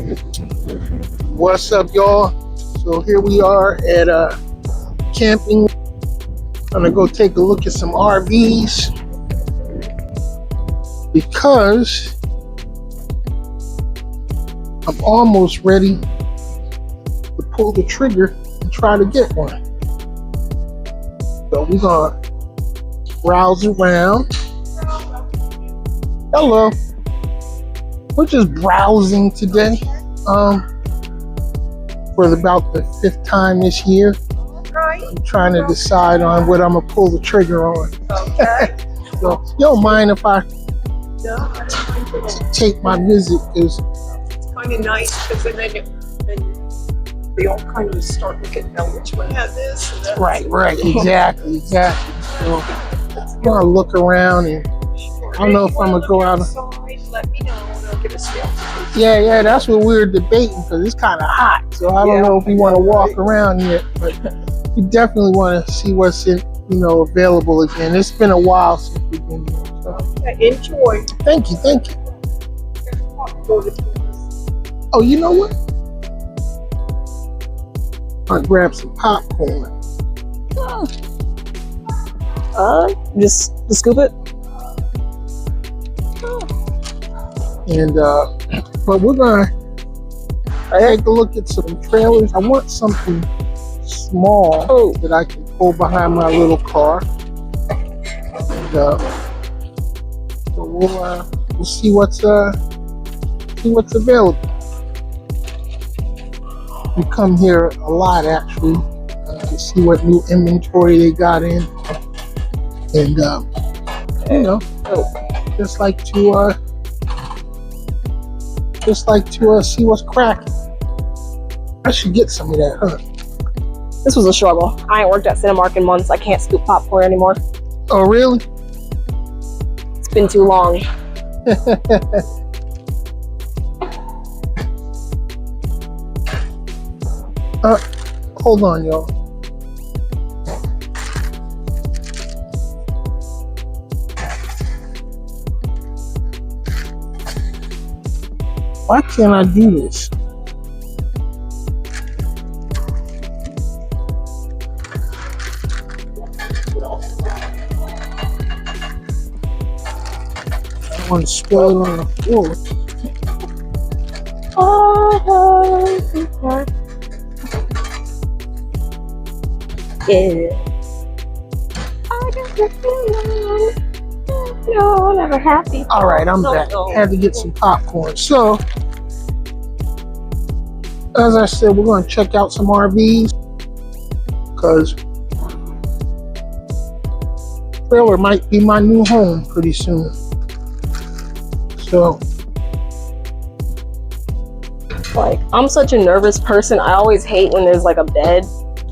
What's up, y'all? So here we are at camping. I'm gonna go take a look at some RVs because I'm almost ready to pull the trigger and try to get one. So we're gonna browse around. Hello. We're just browsing today. For about the 5th time this year. I'm trying to decide on what I'm gonna pull the trigger on. Okay. So you don't mind if I take my visit, because It's kind of nice because then they all kind of start looking at which one had this and that. right, exactly. So I'm gonna look around, and I don't know if I'm gonna go out. Let me know and I'll get a stamp. Yeah, that's what we were debating, because it's kind of hot. So I don't know if we want to walk around yet, but we definitely want to see what's available again. It's been a while since we've been here. So. Enjoy. Thank you. Oh, you know what? I'll grab some popcorn. Just scoop it. And but we're gonna take a look at some trailers. I want something small that I can pull behind my little car. And, so we'll see what's available. We come here a lot actually to see what new inventory they got in, and just like to see what's cracking. I should get some of that, huh? This was a struggle. I ain't worked at Cinemark in months. I can't scoop popcorn anymore. Oh, really? It's been too long. Hold on, y'all. Why can't I do this? I want to spill it on the floor. Yeah. I got the feeling. No, never happy. All right, I'm back. Had to get some popcorn. So, as I said, we're going to check out some RVs, because trailer might be my new home pretty soon. So, Like, I'm such a nervous person. I always hate when there's like a bed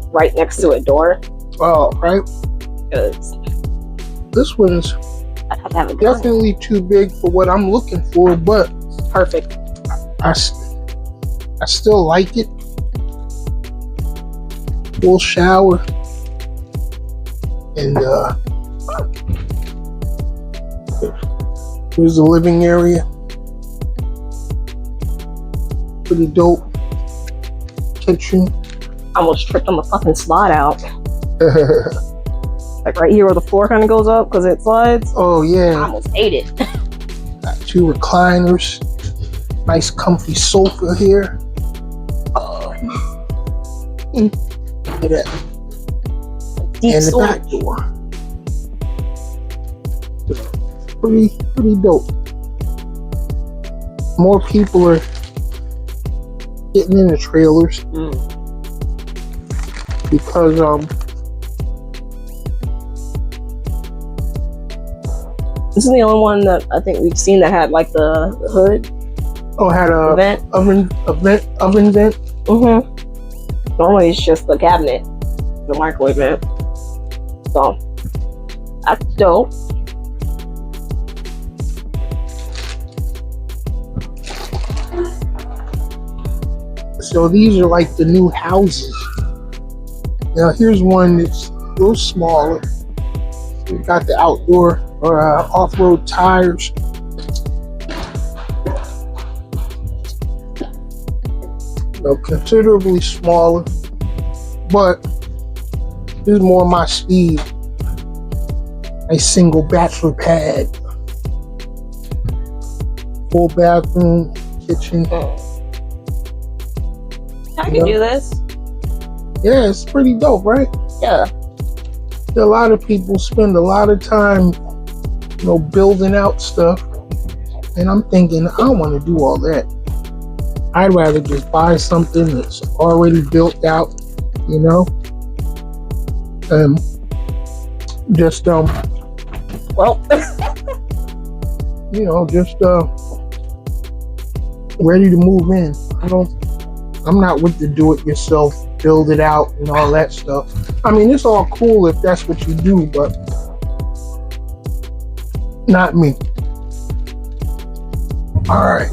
right next to a door. oh, right. Because This one's I'd have to have a gun. definitely too big for what I'm looking for, but Perfect. I still like it. Full shower. And here's the living area. Pretty dope. Kitchen. I almost tripped on the fucking slide out. Like right here where the floor kind of goes up because it slides. Oh I yeah. almost ate it. Got 2 recliners. Nice comfy sofa here. Look at that. Deep And the storage. back door. Pretty dope. More people are getting into trailers because this is the only one that I think we've seen that had like the hood had a vent. oven vent. Normally it's just the cabinet, the microwave vent. So that's dope. So these are like the new houses. Now here's one that's a little smaller. We got the outdoor or off-road tires. So considerably smaller, but this is more my speed. A single bachelor pad, full bathroom, kitchen. I can do this. Yeah, it's pretty dope, right? Yeah. A lot of people spend a lot of time, building out stuff, and I'm thinking, I don't want to do all that. I'd rather just buy something that's already built out, and just Well, just ready to move in. I'm not with the do-it-yourself, build it out, and all that stuff. I mean, it's all cool if that's what you do, but not me. All right.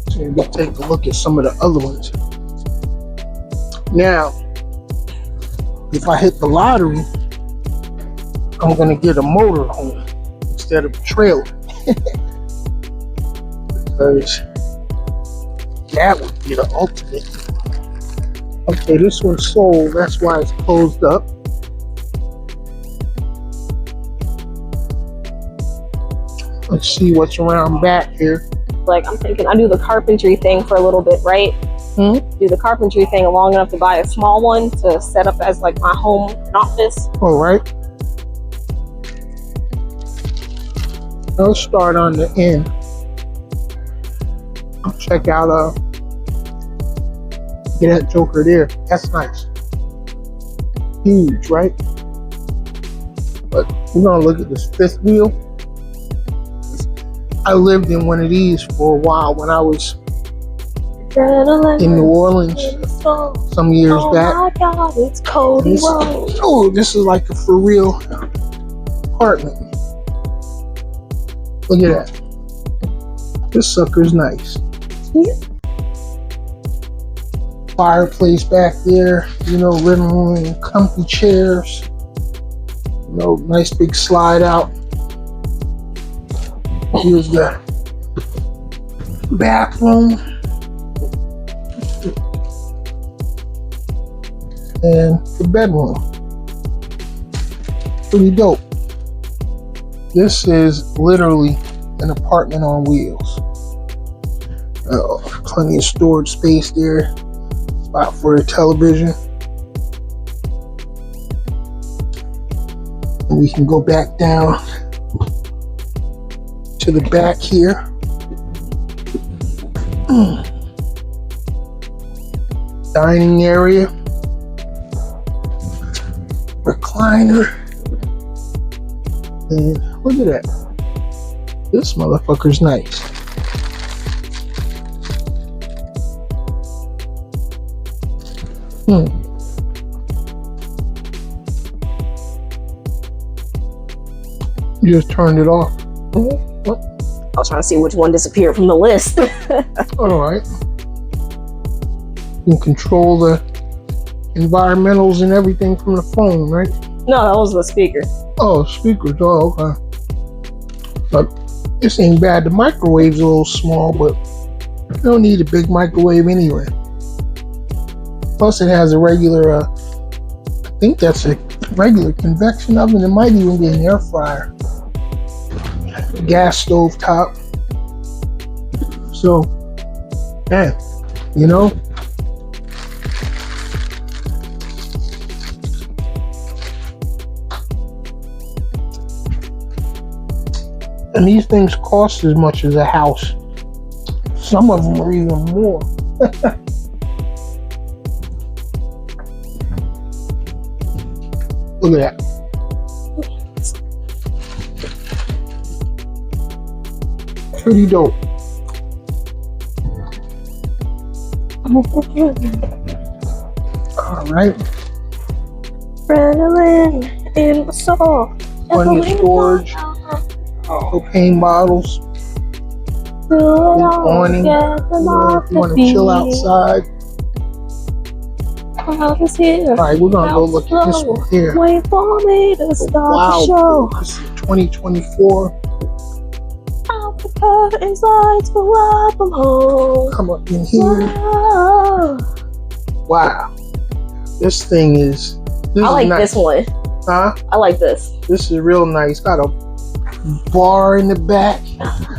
So we'll take a look at some of the other ones. Now, if I hit the lottery, I'm gonna get a motorhome instead of a trailer. Because that would be the ultimate. Okay, this one's sold, that's why it's closed up. Let's see what's around back here. like I'm thinking I do the carpentry thing for a little bit, right? Do the carpentry thing long enough to buy a small one to set up as like my home and office. All right. Let's start on the end. Check out get that joker there. That's nice. Huge, right? But we're gonna look at this fifth wheel. I lived in one of these for a while when I was in New Orleans some years back. Oh my God, it's Cody Road. Oh, this is like a for real apartment. Look at that. This sucker's nice. Fireplace back there, living room, comfy chairs, nice big slide out. Here's the bathroom and the bedroom. Pretty dope. This is literally an apartment on wheels. Plenty of storage space there. Spot for a television. And we can go back down to the back here. Dining area. Recliner. And look at that. This motherfucker's nice. You just turned it off. What? I was trying to see which one disappeared from the list. All right. You can control the environmentals and everything from the phone, right? No, that was the speaker. Oh, speakers. Oh, okay. But this ain't bad. The microwave's a little small, but you don't need a big microwave anyway. Plus, it has a regular, I think that's a regular convection oven. It might even be an air fryer. Gas stove top. So, man, and these things cost as much as a house. Some of them are even more. Look at that. Pretty dope. All right. Adrenaline in my soul. Plenty of storage. Propane bottles. Awning. If you want to chill outside. All right, we're gonna go look at this one here. Wait for me to start the show. This is 2024. I'll prepare insides for what I'm home. Come up in here. Whoa. Wow. This thing is. This I is like nice. this one. Huh? I like this. This is real nice. Got a bar in the back.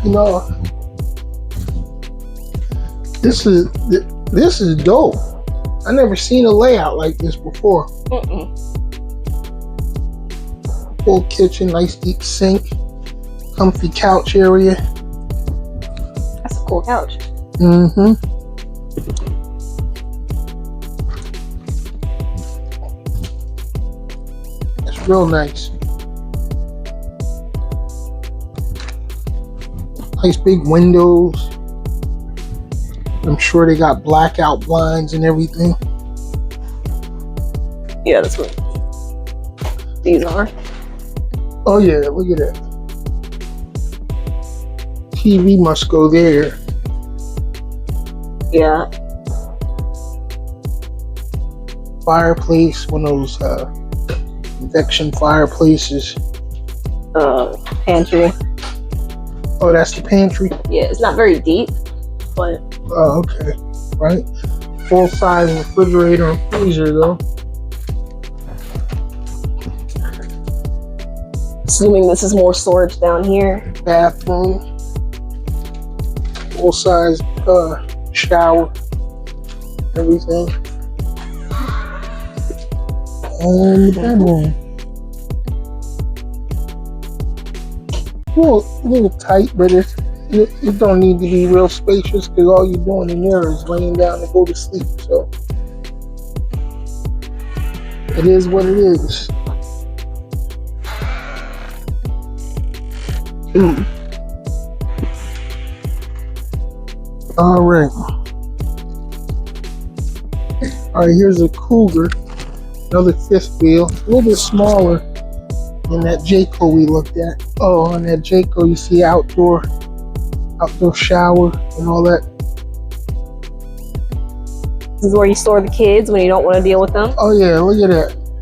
You know. This is dope. I never seen a layout like this before. Mm-mm. Full kitchen, nice deep sink, comfy couch area. That's a cool couch. Mm-hmm. It's real nice. Nice big windows. I'm sure they got blackout blinds and everything. Yeah, that's what these are. Oh yeah, look at that. TV must go there. Yeah. Fireplace, one of those induction fireplaces. Pantry. Oh, that's the pantry. Yeah, it's not very deep, but Oh, okay. Right. Full size refrigerator and freezer though. assuming this is more storage down here. Bathroom. Full size shower. Everything. And the bedroom. A little tight, but it don't need to be real spacious because all you're doing in there is laying down to go to sleep. So it is what it is. All right. All right, here's a Cougar, another fifth wheel, a little bit smaller than that Jayco we looked at. Oh, on that Jayco you see outdoor shower and all that. This is where you store the kids when you don't want to deal with them. Oh yeah, look at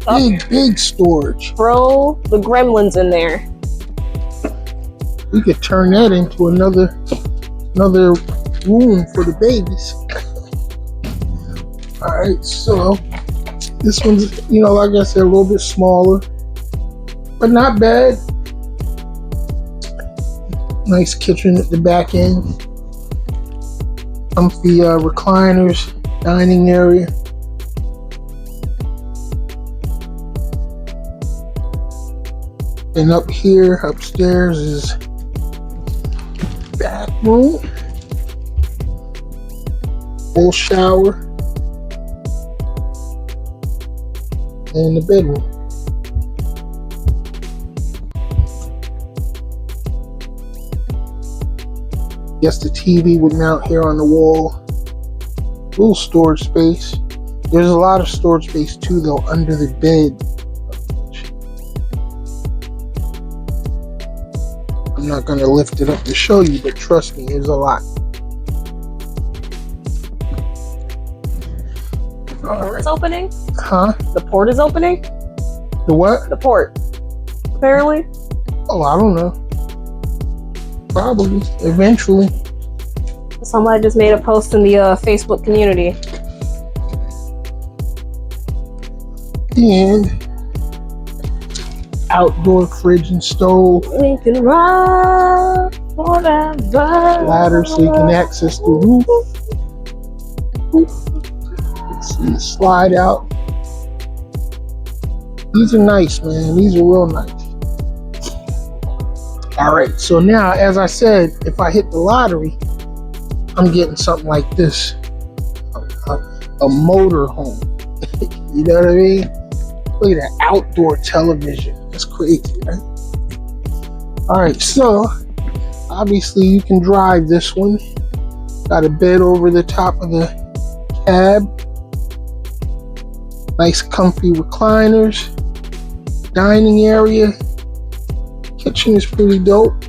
that. Big storage. Throw the gremlins in there. We could turn that into another room for the babies. All right, so this one's, like I said, a little bit smaller, but not bad. Nice kitchen at the back end. Comfy recliners, dining area. And up here, upstairs is bathroom, full shower, and the bedroom. Guess the TV would mount here on the wall. Little storage space. There's a lot of storage space too, though, under the bed. I'm not going to lift it up to show you, but trust me, there's a lot. The port is opening? Huh? The port is opening? The what? The port. Apparently. Oh, I don't know. Probably. Eventually. Somebody just made a post in the Facebook community. And outdoor fridge and stove. We can ride forever. Ladder so you can access the roof. See, slide out. These are nice, man. These are real nice. All right, so now, as I said, if I hit the lottery, I'm getting something like this. A motor home. You know what I mean? Look at that outdoor television. That's crazy, right? All right, so obviously you can drive this one. Got a bed over the top of the cab. Nice comfy recliners. Dining area. Kitchen is pretty dope.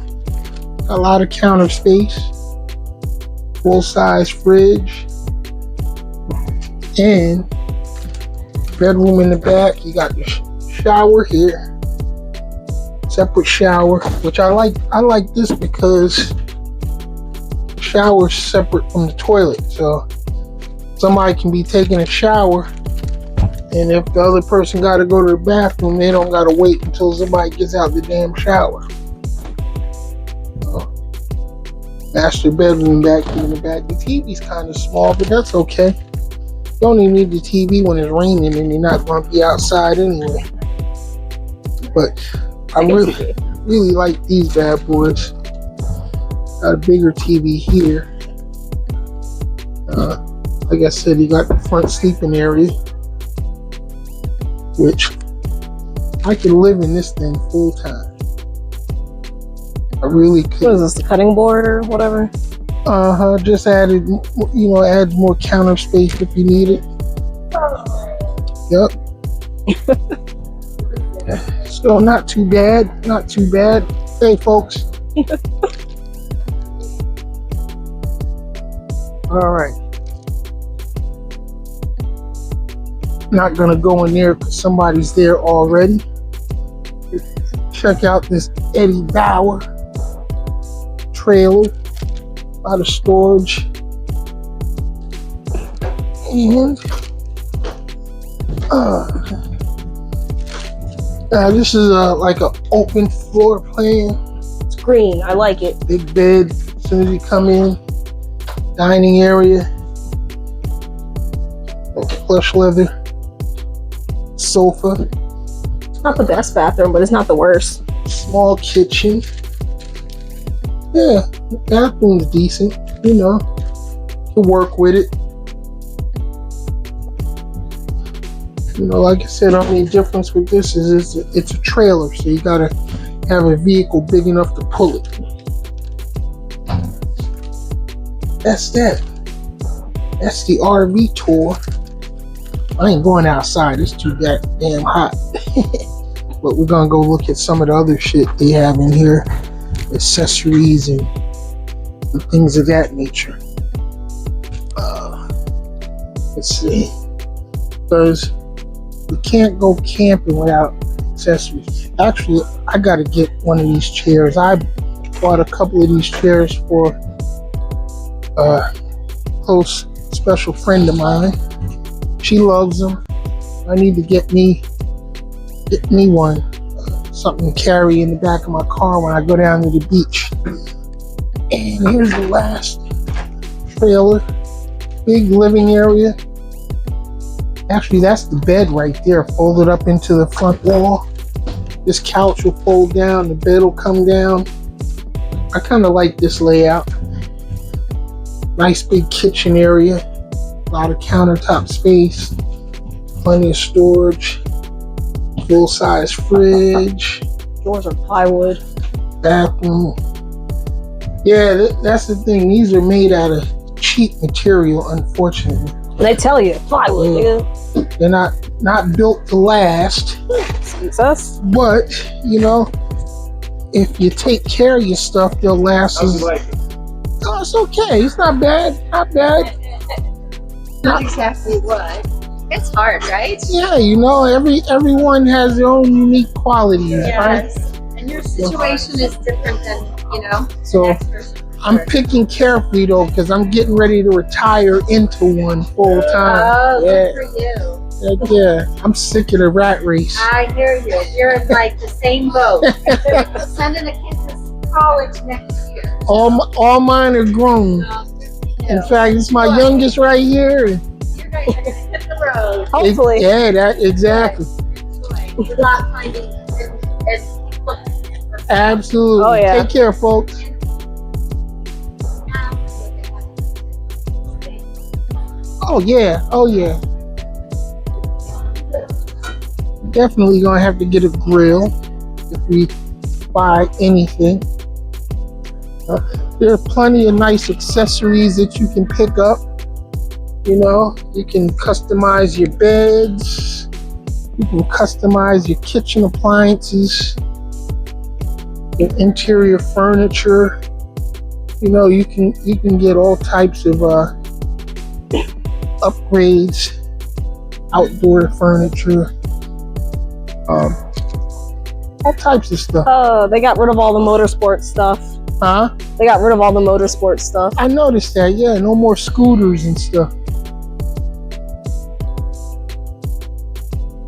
Got a lot of counter space. Full size fridge. And bedroom in the back. You got the shower here. Separate shower, which I like this because shower is separate from the toilet, so somebody can be taking a shower, and if the other person got to go to the bathroom, they don't got to wait until somebody gets out the damn shower. Master bedroom back here in the back. The TV's kind of small, but that's okay. You only need the TV when it's raining and you're not going to be outside anyway. But I really like these bad boys. Got a bigger TV here. Like I said, you got the front sleeping area, which I can live in this thing full time. I really could. What is this, the cutting board or whatever? Just added, adds more counter space if you need it. Yep. So not too bad, not too bad. Hey, folks. All right. Not gonna go in there because somebody's there already. Check out this Eddie Bauer trailer, a lot of storage, and this is like an open floor plan. It's green. I like it. Big bed. As soon as you come in, dining area, plush leather sofa. It's not the best bathroom, but it's not the worst. Small kitchen. Yeah, the bathroom's decent. Can work with it. Like I said, only difference with this is it's a trailer, so you gotta have a vehicle big enough to pull it. That's that. That's the RV tour. I ain't going outside, it's too damn hot. But we're gonna go look at some of the other shit they have in here, accessories and things of that nature. Let's see, because we can't go camping without accessories. Actually, I gotta get one of these chairs. I bought a couple of these chairs for a close special friend of mine. She loves them. I need to get me one, something to carry in the back of my car when I go down to the beach. And here's the last trailer. Big living area. Actually, that's the bed right there, folded up into the front wall. This couch will fold down, the bed will come down. I kind of like this layout. Nice big kitchen area. A lot of countertop space, plenty of storage, full-size fridge, Doors are plywood. bathroom. Yeah, that's the thing. These are made out of cheap material, unfortunately. And they tell you, plywood, nigga. They're not built to last. It's us. But, if you take care of your stuff, they'll last. How's it like it? Oh, it's okay. It's not bad. Not bad. Not exactly what. It's hard, right? Yeah, everyone has their own unique qualities, right? Yes. And your situation is different than, So the next person. I'm picking carefully though, because I'm getting ready to retire into one full time. Oh, Yeah. good for you. Heck yeah, I'm sick of the rat race. I hear you. You're in like the same boat. Sending a kid to college next year. All mine are grown. In fact, it's my youngest right here. You're going to hit the road. Hopefully. Exactly. Enjoy. Good luck finding and looking. Absolutely. Oh, yeah. Take care, folks. Oh yeah. Definitely gonna have to get a grill if we buy anything. There are plenty of nice accessories that you can pick up. You can customize your beds. You can customize your kitchen appliances, your interior furniture. You can get all types of upgrades, outdoor furniture, all types of stuff. Oh, they got rid of all the motorsport stuff. Huh? They got rid of all the motorsport stuff. I noticed that. Yeah, no more scooters and stuff.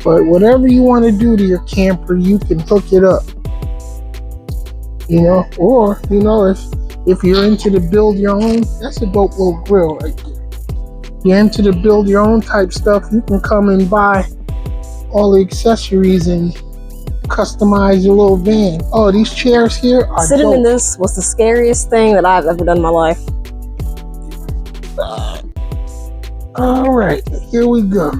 But whatever you want to do to your camper, you can hook it up. You know, or you know, if you're into the build your own, that's a dope little grill right there. If you're into the build your own type stuff, you can come and buy all the accessories and customize your little van. Oh, these chairs here are Sitting dope. in this was the scariest thing that I've ever done in my life. All right, here we go.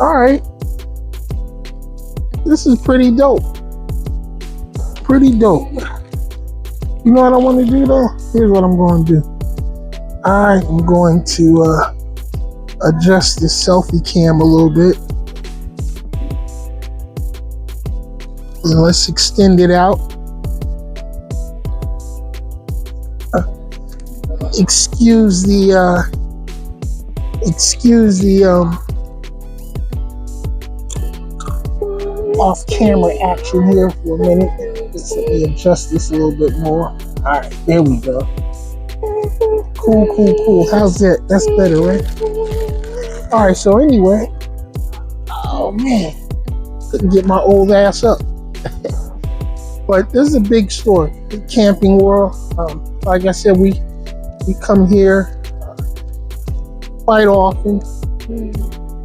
All right, this is pretty dope. Pretty dope. You know what I want to do though? Here's what I'm going to do. I am going to adjust the selfie cam a little bit. And let's extend it out. Excuse the off-camera action here for a minute. Let's let me adjust this a little bit more. All right, there we go. Cool. How's that? That's better, right? All right. So anyway, oh man, couldn't get my old ass up. But this is a big store, Camping World. Like I said, we come here quite often,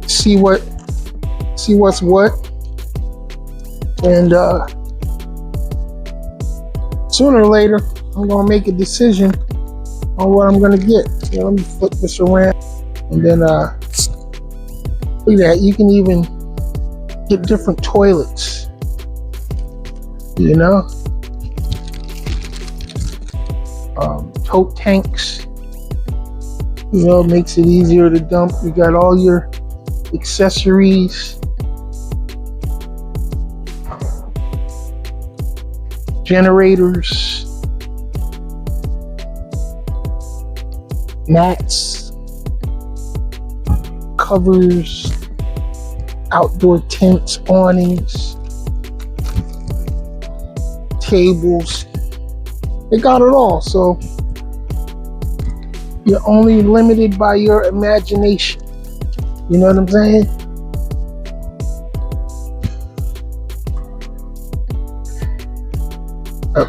see what's what, and sooner or later, I'm gonna make a decision on what I'm gonna get. You know, let me flip this around, and then look at that. You can even get different toilets. You know, tote tanks. You know, makes it easier to dump. You got all your accessories, generators, mats, covers, outdoor tents, awnings, tables. They got it all. So you're only limited by your imagination. You know what I'm saying?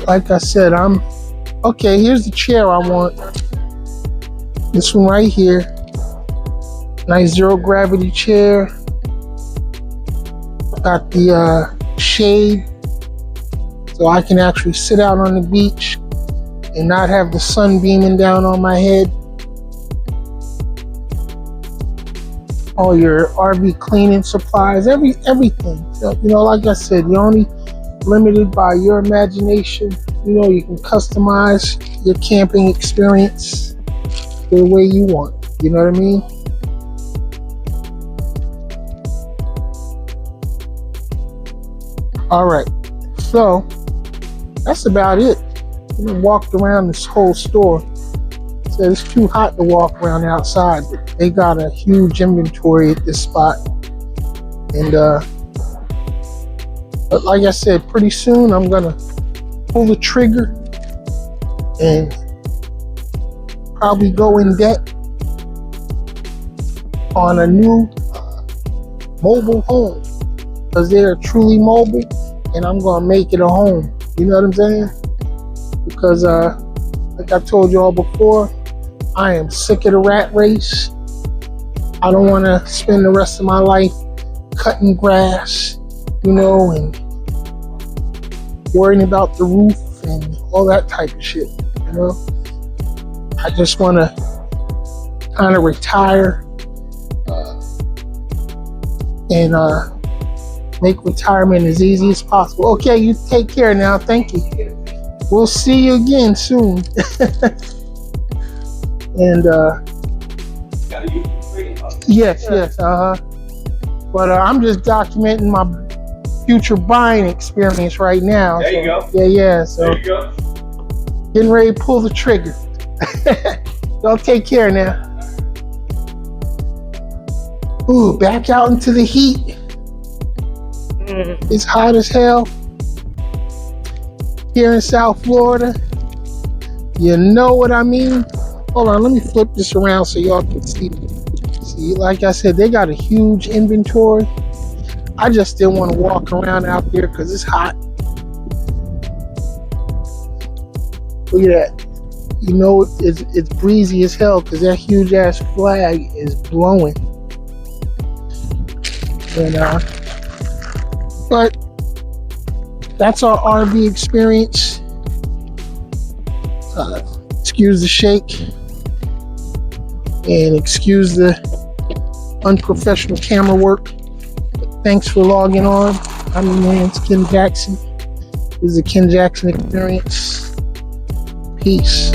Like I said, okay, here's the chair I want. This one right here. Nice zero gravity chair. Got the shade, so I can actually sit out on the beach and not have the sun beaming down on my head. All your RV cleaning supplies, everything. So, you know, like I said, you're only limited by your imagination. You know, you can customize your camping experience the way you want. You know what I mean? All right, so that's about it. We walked around this whole store. Said it's too hot to walk around outside, but they got a huge inventory at this spot. And but like I said, pretty soon I'm gonna pull the trigger and probably go in debt on a new mobile home, because they are truly mobile, and I'm gonna make it a home. You know what I'm saying? Because like I told y'all before, I am sick of the rat race. I don't want to spend the rest of my life cutting grass, you know, and worrying about the roof and all that type of shit, you know. I just want to kind of retire and make retirement as easy as possible. Okay, you take care now. Thank you. We'll see you again soon. And yes, but I'm just documenting my future buying experience right now. There you go. Yeah. So There you go. getting ready to pull the trigger. Y'all take care now. Ooh, back out into the heat. It's hot as hell. here in South Florida. You know what I mean? Hold on, let me flip this around so y'all can see. See, like I said, they got a huge inventory. I just didn't want to walk around out there because it's hot. Look at that. You know it's breezy as hell because that huge ass flag is blowing. And but that's our RV experience. Excuse the shake and excuse the unprofessional camera work. Thanks for logging on. I'm your man, Ken Jackson. This is the Ken Jackson Experience. Peace.